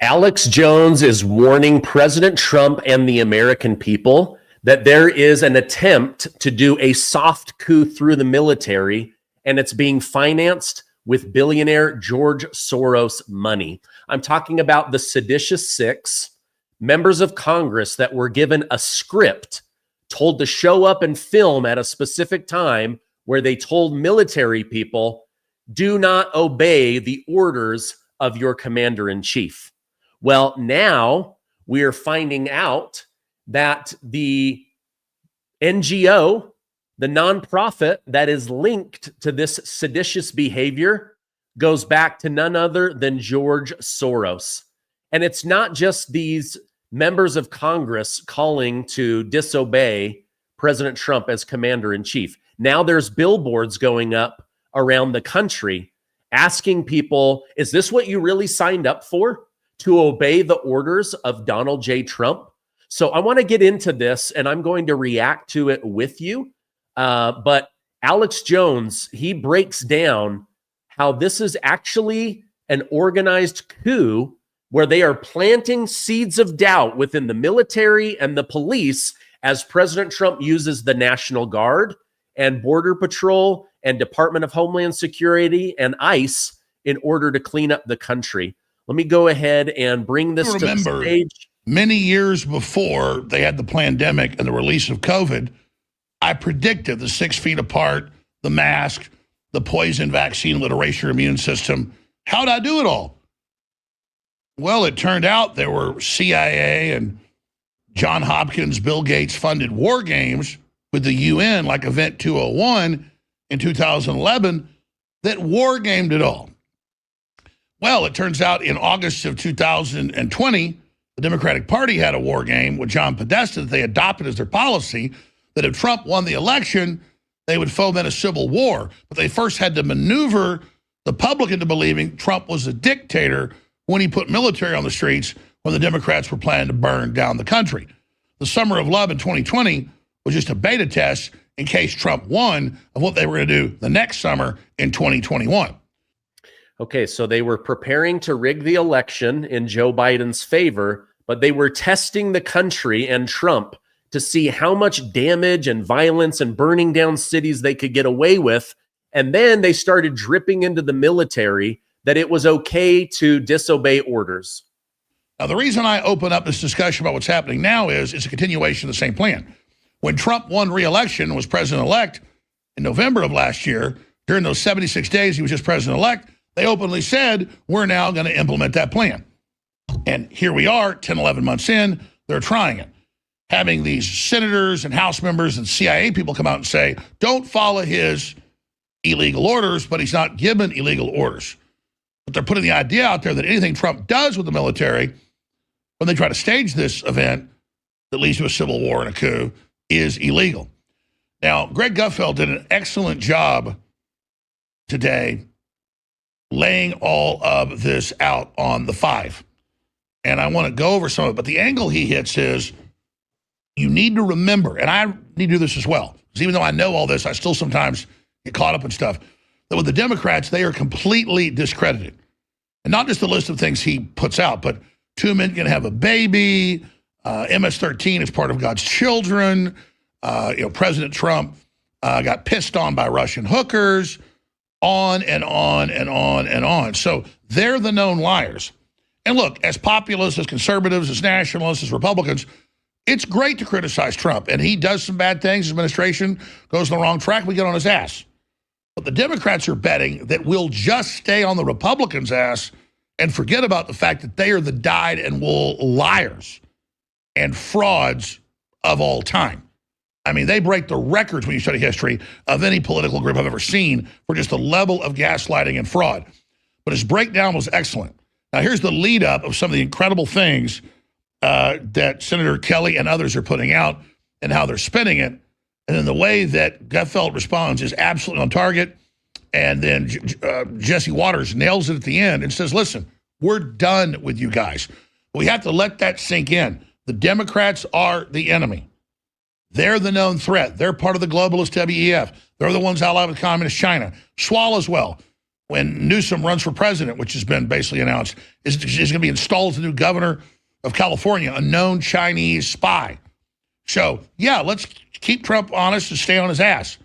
Alex Jones is warning President Trump and the American people that there is an attempt to do a soft coup through the military, and it's being financed with billionaire George Soros money. I'm talking about the Seditious Six, members of Congress that were given a script, told to show up and film at a specific time, where they told military people, do not obey the orders of your commander-in-chief. Well, now we are finding out that the NGO, the nonprofit that is linked to this seditious behavior, goes back to none other than George Soros. And it's not just these members of Congress calling to disobey President Trump as commander-in-chief. Now there's billboards going up around the country asking people, is this what you really signed up for? To obey the orders of Donald J. Trump? So I want to get into this, and I'm going to react to it with you. But Alex Jones, he breaks down how this is actually an organized coup where they are planting seeds of doubt within the military and the police as President Trump uses the National Guard and Border Patrol and Department of Homeland Security and ICE in order to clean up the country. Let me go ahead and bring this to the stage. Many years before they had the pandemic and the release of COVID, I predicted the 6 feet apart, the mask, the poison vaccine that erase your immune system. How'd I do it all? Well, it turned out there were CIA and John Hopkins, Bill Gates funded war games with the UN, like Event 201 in 2011, that war gamed it all. Well, it turns out in August of 2020, the Democratic Party had a war game with John Podesta that they adopted as their policy, that if Trump won the election, they would foment a civil war. But they first had to maneuver the public into believing Trump was a dictator when he put military on the streets when the Democrats were planning to burn down the country. The Summer of Love in 2020 was just a beta test in case Trump won of what they were going to do the next summer in 2021. Okay, so they were preparing to rig the election in Joe Biden's favor, but they were testing the country and Trump to see how much damage and violence and burning down cities they could get away with. And then they started dripping into the military that it was okay to disobey orders. Now, the reason I open up this discussion about what's happening now is it's a continuation of the same plan. When Trump won re-election and was president-elect in November of last year, during those 76 days he was just president-elect, they openly said, we're now going to implement that plan. And here we are, 10, 11 months in, they're trying it. Having these senators and House members and CIA people come out and say, don't follow his illegal orders, but he's not given illegal orders. But they're putting the idea out there that anything Trump does with the military, when they try to stage this event that leads to a civil war and a coup, is illegal. Now, Greg Gutfield did an excellent job today laying all of this out on the 5. And I want to go over some of it, but the angle he hits is you need to remember, and I need to do this as well, because even though I know all this, I still sometimes get caught up in stuff, that with the Democrats, they are completely discredited. And not just the list of things he puts out, but 2 men can have a baby, MS-13 is part of God's children, President Trump got pissed on by Russian hookers, on and on and on and on. So they're the known liars. And look, as populists, as conservatives, as nationalists, as Republicans, it's great to criticize Trump. And he does some bad things. His administration goes on the wrong track. We get on his ass. But the Democrats are betting that we'll just stay on the Republicans' ass and forget about the fact that they are the dyed-in-wool liars and frauds of all time. I mean, they break the records when you study history of any political group I've ever seen for just the level of gaslighting and fraud. But his breakdown was excellent. Now, here's the lead up of some of the incredible things that Senator Kelly and others are putting out and how they're spinning it. And then the way that Gutfeld responds is absolutely on target. And then Jesse Waters nails it at the end and says, listen, we're done with you guys. We have to let that sink in. The Democrats are the enemy. They're the known threat. They're part of the globalist WEF. They're the ones allied with communist China. Swallow as well. when Newsom runs for president, which has been basically announced, is going to be installed as the new governor of California, a known Chinese spy. So, yeah, let's keep Trump honest and stay on his ass.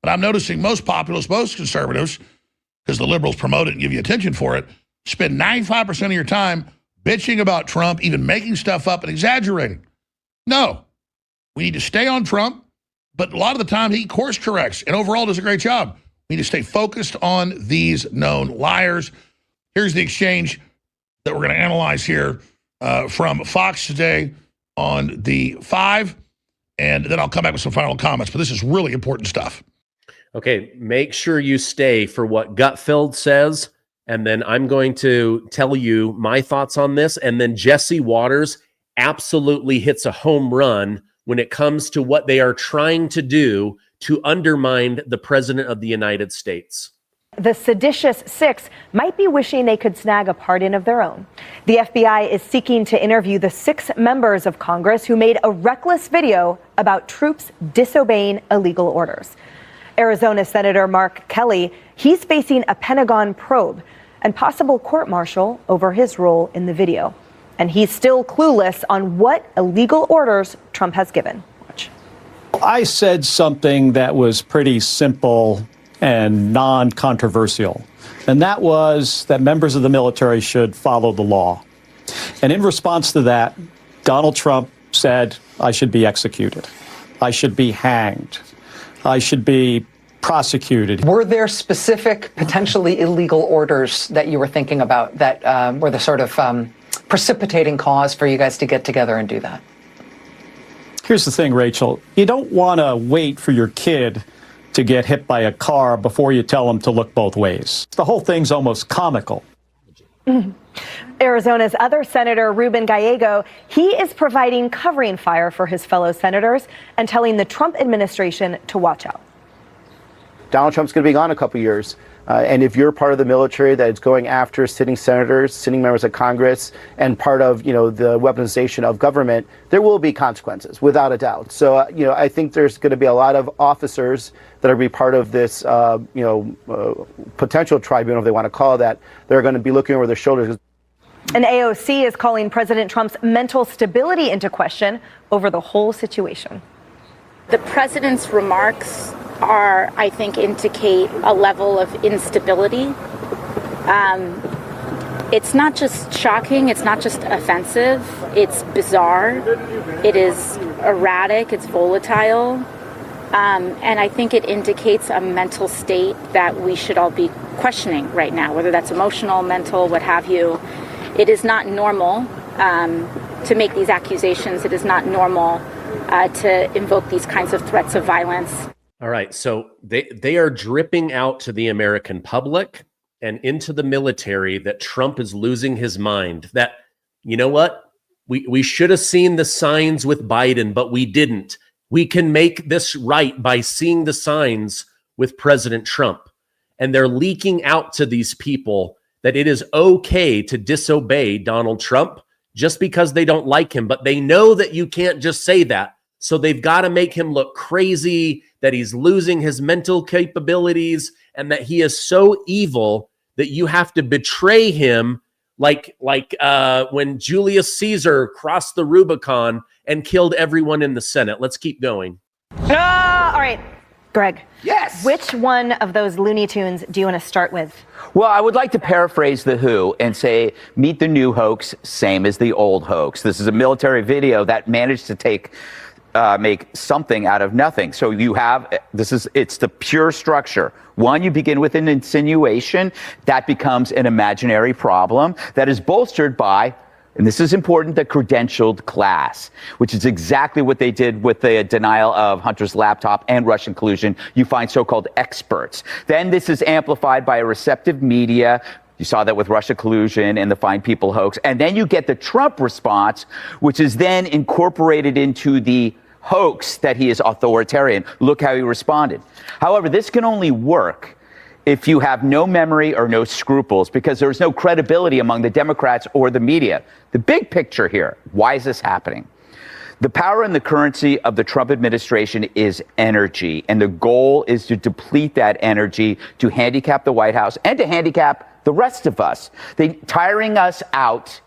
But I'm noticing most populists, most conservatives, because the liberals promote it and give you attention for it, spend 95% of your time bitching about Trump, even making stuff up and exaggerating. No, we need to stay on Trump, but a lot of the time he course corrects and overall does a great job. We need to stay focused on these known liars. Here's the exchange that we're going to analyze here from Fox today on the 5, and then I'll come back with some final comments, but this is really important stuff. Okay, make sure you stay for what Gutfield says, and then I'm going to tell you my thoughts on this, and then Jesse Waters absolutely hits a home run when it comes to what they are trying to do to undermine the President of the United States. The seditious six might be wishing they could snag a pardon of their own. The FBI is seeking to interview the 6 members of Congress who made a reckless video about troops disobeying illegal orders. Arizona Senator Mark Kelly, he's facing a Pentagon probe and possible court-martial over his role in the video. And he's still clueless on what illegal orders Trump has given. Watch. I said something that was pretty simple and non-controversial, and that was that members of the military should follow the law. And in response to that, Donald Trump said, I should be executed. I should be hanged. I should be prosecuted. Were there specific, potentially illegal orders that you were thinking about that were the sort of precipitating cause for you guys to get together and do that? Here's the thing, Rachel. You don't want to wait for your kid to get hit by a car before you tell them to look both ways. The whole thing's almost comical. Arizona's other senator, Ruben Gallego, he is providing covering fire for his fellow senators and telling the Trump administration to watch out. Donald Trump's going to be gone a couple years. And if you're part of the military that is going after sitting senators, sitting members of Congress, and part of, the weaponization of government, there will be consequences, without a doubt. So, I think there's going to be a lot of officers that are going to be part of this, potential tribunal, if they want to call it that. They're going to be looking over their shoulders. An AOC is calling President Trump's mental stability into question over the whole situation. The president's remarks I think, indicate a level of instability. It's not just shocking, it's not just offensive, it's bizarre, it is erratic, it's volatile, and I think it indicates a mental state that we should all be questioning right now, whether that's emotional, mental, what have you. It is not normal to make these accusations. It is not normal to invoke these kinds of threats of violence. All right, so they are dripping out to the American public and into the military that Trump is losing his mind, that, you know what, we should have seen the signs with Biden, but we didn't. We can make this right by seeing the signs with President Trump. And they're leaking out to these people that it is okay to disobey Donald Trump just because they don't like him, but they know that you can't just say that. So they've got to make him look crazy, that he's losing his mental capabilities, and that he is so evil that you have to betray him like when Julius Caesar crossed the Rubicon and killed everyone in the Senate. Let's keep going. All right, Greg. Yes. Which one of those Looney Tunes do you want to start with? Well, I would like to paraphrase The Who and say, meet the new hoax, same as the old hoax. This is a military video that managed to make something out of nothing. So you have, it's the pure structure. One, you begin with an insinuation that becomes an imaginary problem that is bolstered by, and this is important, the credentialed class, which is exactly what they did with the denial of Hunter's laptop and Russian collusion. You find so-called experts. Then this is amplified by a receptive media. You saw that with Russia collusion and the Fine People hoax. And then you get the Trump response, which is then incorporated into the hoax that he is authoritarian. Look how he responded. However, this can only work if you have no memory or no scruples, because there's no credibility among the Democrats or the media. The big picture here, why is this happening? The power and the currency of the Trump administration is energy, and the goal is to deplete that energy to handicap the White House and to handicap the rest of us. Tiring us out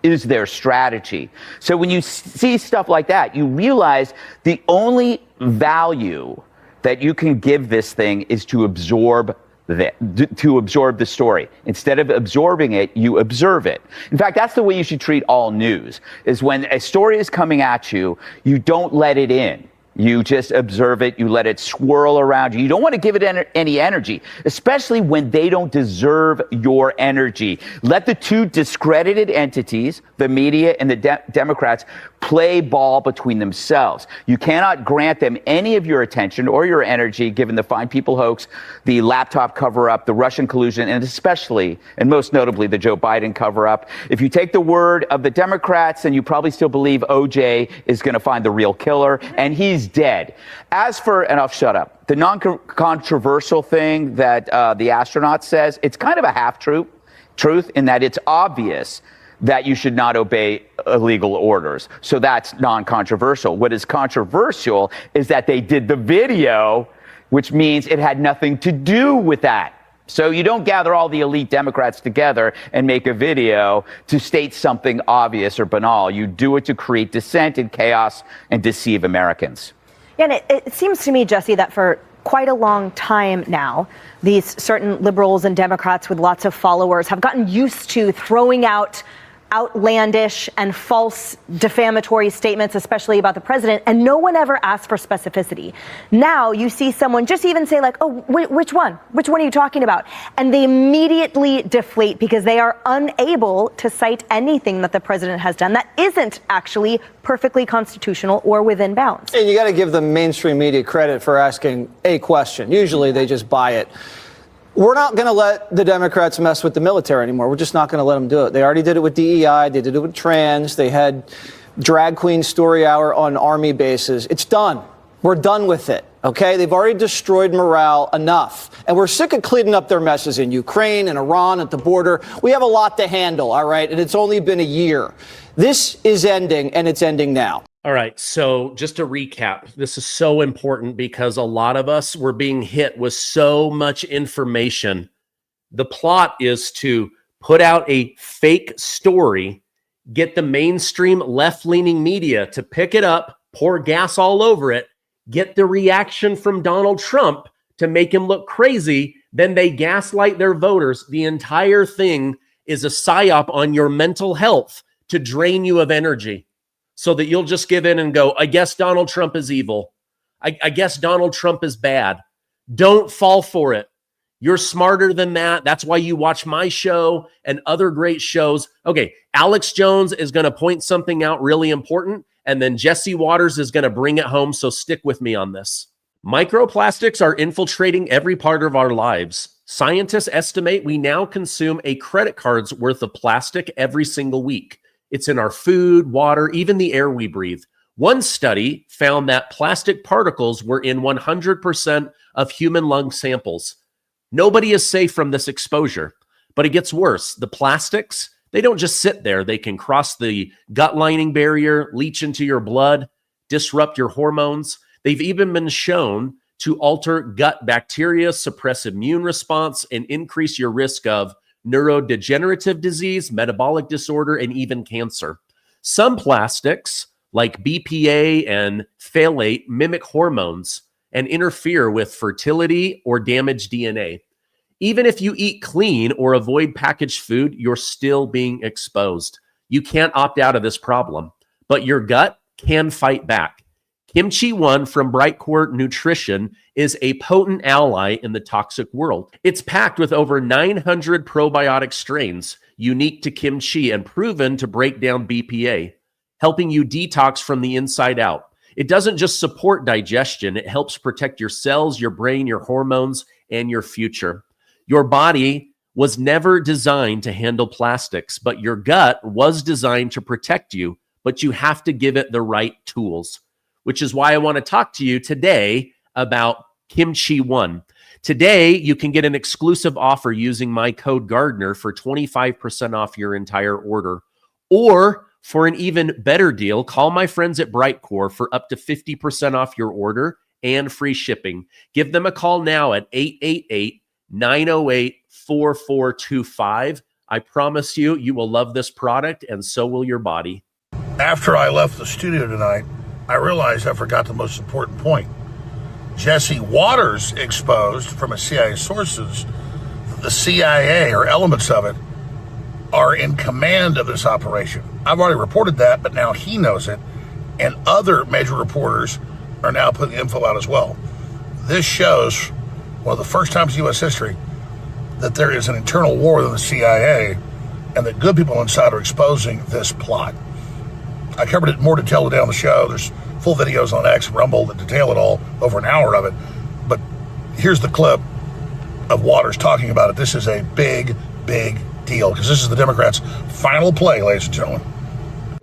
is their strategy. So when you see stuff like that, you realize the only value that you can give this thing is to absorb the story. Instead of absorbing it, you observe it. In fact, that's the way you should treat all news, is when a story is coming at you, you don't let it in. You just observe it. You let it swirl around you. You don't want to give it any energy, especially when they don't deserve your energy. Let the two discredited entities, the media and the Democrats, play ball between themselves. You cannot grant them any of your attention or your energy, given the Fine People hoax, the laptop cover-up, the Russian collusion, and especially, and most notably, the Joe Biden cover-up. If you take the word of the Democrats, then you probably still believe OJ is going to find the real killer, and he's dead. As for, and I'll shut up, the non-controversial thing that the astronaut says, it's kind of a half-truth in that it's obvious that you should not obey illegal orders. So that's non-controversial. What is controversial is that they did the video, which means it had nothing to do with that. So you don't gather all the elite Democrats together and make a video to state something obvious or banal. You do it to create dissent and chaos and deceive Americans. Yeah, and it seems to me, Jesse, that for quite a long time now, these certain liberals and Democrats with lots of followers have gotten used to throwing out outlandish and false defamatory statements, especially about the president, and no one ever asked for specificity. Now you see someone just even say like, oh, which one? Which one are you talking about? And they immediately deflate because they are unable to cite anything that the president has done that isn't actually perfectly constitutional or within bounds. And you got to give the mainstream media credit for asking a question. Usually they just buy it. We're not going to let the Democrats mess with the military anymore. We're just not going to let them do it. They already did it with DEI. They did it with trans. They had drag queen story hour on Army bases. It's done. We're done with it. OK, they've already destroyed morale enough. And we're sick of cleaning up their messes in Ukraine and Iran at the border. We have a lot to handle. All right. And it's only been a year. This is ending, and it's ending now. All right. So just to recap, this is so important because a lot of us were being hit with so much information. The plot is to put out a fake story, get the mainstream left-leaning media to pick it up, pour gas all over it, get the reaction from Donald Trump to make him look crazy. Then they gaslight their voters. The entire thing is a psyop on your mental health to drain you of energy, so that you'll just give in and go, I guess Donald Trump is evil. I guess Donald Trump is bad. Don't fall for it. You're smarter than that. That's why you watch my show and other great shows. Okay, Alex Jones is going to point something out really important, and then Jesse Waters is going to bring it home, so stick with me on this. Microplastics are infiltrating every part of our lives. Scientists estimate we now consume a credit card's worth of plastic every single week. It's in our food, water, even the air we breathe. One study found that plastic particles were in 100% of human lung samples. Nobody is safe from this exposure, but it gets worse. The plastics, they don't just sit there. They can cross the gut lining barrier, leach into your blood, disrupt your hormones. They've even been shown to alter gut bacteria, suppress immune response, and increase your risk of neurodegenerative disease, metabolic disorder, and even cancer. Some plastics, like BPA and phthalate, mimic hormones and interfere with fertility or damage DNA. Even if you eat clean or avoid packaged food, you're still being exposed. You can't opt out of this problem, but your gut can fight back. Kimchi One from Brightcourt Nutrition is a potent ally in the toxic world. It's packed with over 900 probiotic strains unique to kimchi and proven to break down BPA, helping you detox from the inside out. It doesn't just support digestion, it helps protect your cells, your brain, your hormones, and your future. Your body was never designed to handle plastics, but your gut was designed to protect you, but you have to give it the right tools, which is why I want to talk to you today about Kimchi One. Today, you can get an exclusive offer using my code Gardner for 25% off your entire order, or For an even better deal, call my friends at Brightcore for up to 50% off your order and free shipping. Give them a call now at 888-908-4425. I promise you, you will love this product, and so will your body. After I left the studio tonight, I realized I forgot the most important point. Jesse Waters exposed from his CIA sources that the CIA, or elements of it, are in command of this operation. I've already reported that, but now he knows it, and other major reporters are now putting info out as well. This shows, one of the first times in U.S. history, that there is an internal war within the CIA, and that good people inside are exposing this plot. I covered it in more detail today on the show. There's full videos on X and Rumble that detail it all, over an hour of it. But here's the clip of Waters talking about it. This is a big, big deal, because this is the Democrats' final play, ladies and gentlemen.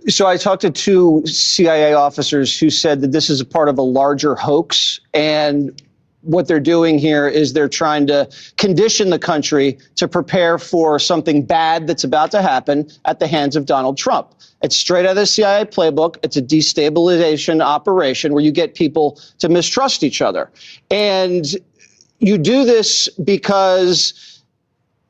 So I talked to two CIA officers who said that this is a part of a larger hoax, and what they're doing here is they're trying to condition the country to prepare for something bad that's about to happen at the hands of Donald Trump. It's straight out of the CIA playbook. It's a destabilization operation where you get people to mistrust each other. And you do this because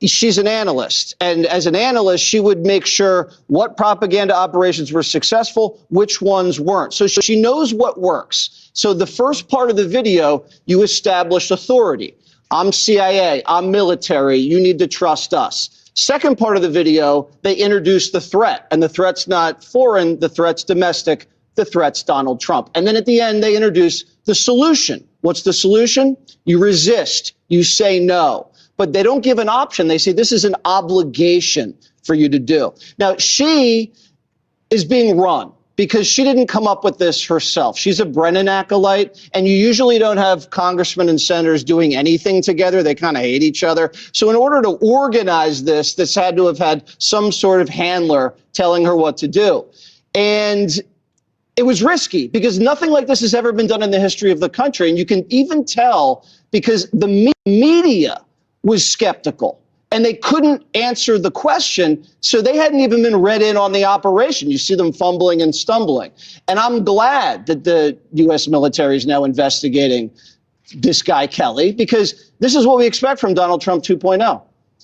she's an analyst. And as an analyst, she would make sure what propaganda operations were successful, which ones weren't. So she knows what works. So the first part of the video, you establish authority. I'm CIA, I'm military, you need to trust us. Second part of the video, they introduce the threat. And the threat's not foreign, the threat's domestic, the threat's Donald Trump. And then at the end, they introduce the solution. What's the solution? You resist, you say no. But they don't give an option. They say this is an obligation for you to do. Now, she is being run because she didn't come up with this herself. She's a Brennan acolyte, and you usually don't have congressmen and senators doing anything together. They kind of hate each other. So in order to organize this had to have had some sort of handler telling her what to do. And it was risky because nothing like this has ever been done in the history of the country. And you can even tell because the media was skeptical. And they couldn't answer the question, so they hadn't even been read in on the operation. You see them fumbling and stumbling. And I'm glad that the U.S. military is now investigating this guy, Kelly, because this is what we expect from Donald Trump 2.0.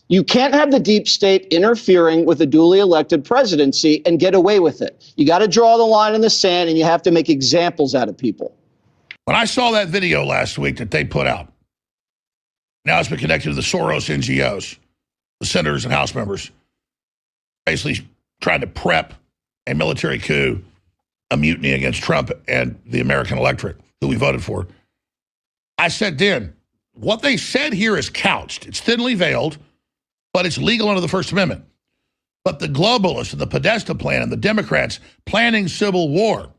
You can't have the deep state interfering with a duly elected presidency and get away with it. You got to draw the line in the sand, and you have to make examples out of people. When I saw that video last week that they put out, now it's been connected to the Soros NGOs, the senators and House members, basically trying to prep a military coup, a mutiny against Trump and the American electorate who we voted for. I said then, what they said here is couched. It's thinly veiled, but it's legal under the First Amendment. But the globalists and the Podesta Plan and the Democrats planning civil war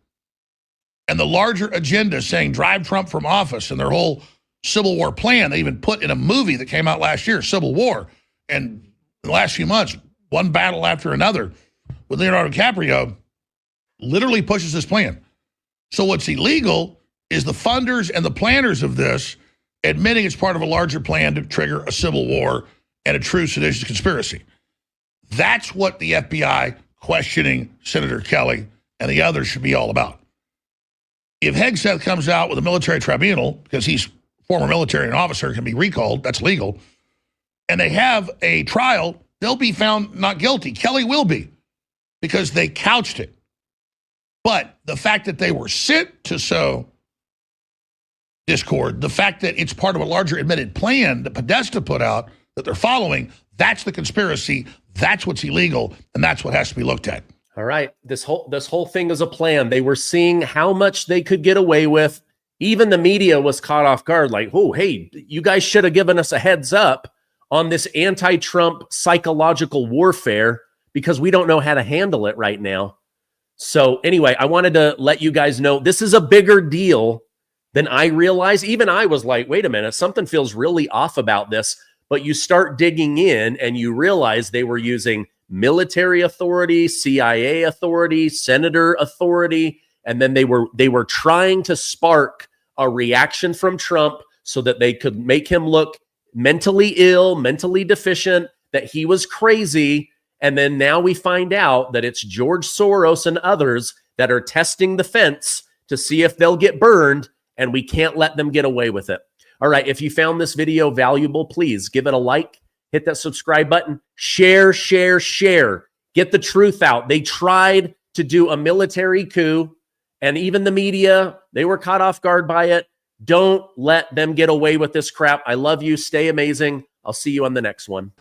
and the larger agenda saying drive Trump from office and their whole civil war plan, they even put in a movie that came out last year, Civil War. And in the last few months, one battle after another with Leonardo DiCaprio literally pushes this plan. So what's illegal is the funders and the planners of this admitting it's part of a larger plan to trigger a civil war and a true seditious conspiracy. That's what the FBI questioning Senator Kelly and the others should be all about. If Hegseth comes out with a military tribunal, because he's former military and officer, can be recalled, that's legal, and they have a trial, they'll be found not guilty. Kelly will be, because they couched it. But the fact that they were sent to sow discord, the fact that it's part of a larger admitted plan that Podesta put out that they're following, that's the conspiracy, that's what's illegal, and that's what has to be looked at. All right, this whole thing is a plan. They were seeing how much they could get away with. Even the media was caught off guard, like, oh, hey, you guys should have given us a heads up on this anti-Trump psychological warfare because we don't know how to handle it right now. So anyway, I wanted to let you guys know this is a bigger deal than I realized. Even I was like, wait a minute, something feels really off about this. But you start digging in and you realize they were using military authority, CIA authority, senator authority, and then they were trying to spark a reaction from Trump so that they could make him look mentally ill, mentally deficient, that he was crazy, And then now we find out that it's George Soros and others that are testing the fence to see if they'll get burned, and we can't let them get away with it. All right, if you found this video valuable, please give it a like, hit that subscribe button, share, share, share. Get the truth out. They tried to do a military coup, and even the media, they were caught off guard by it. Don't let them get away with this crap. I love you. Stay amazing. I'll see you on the next one.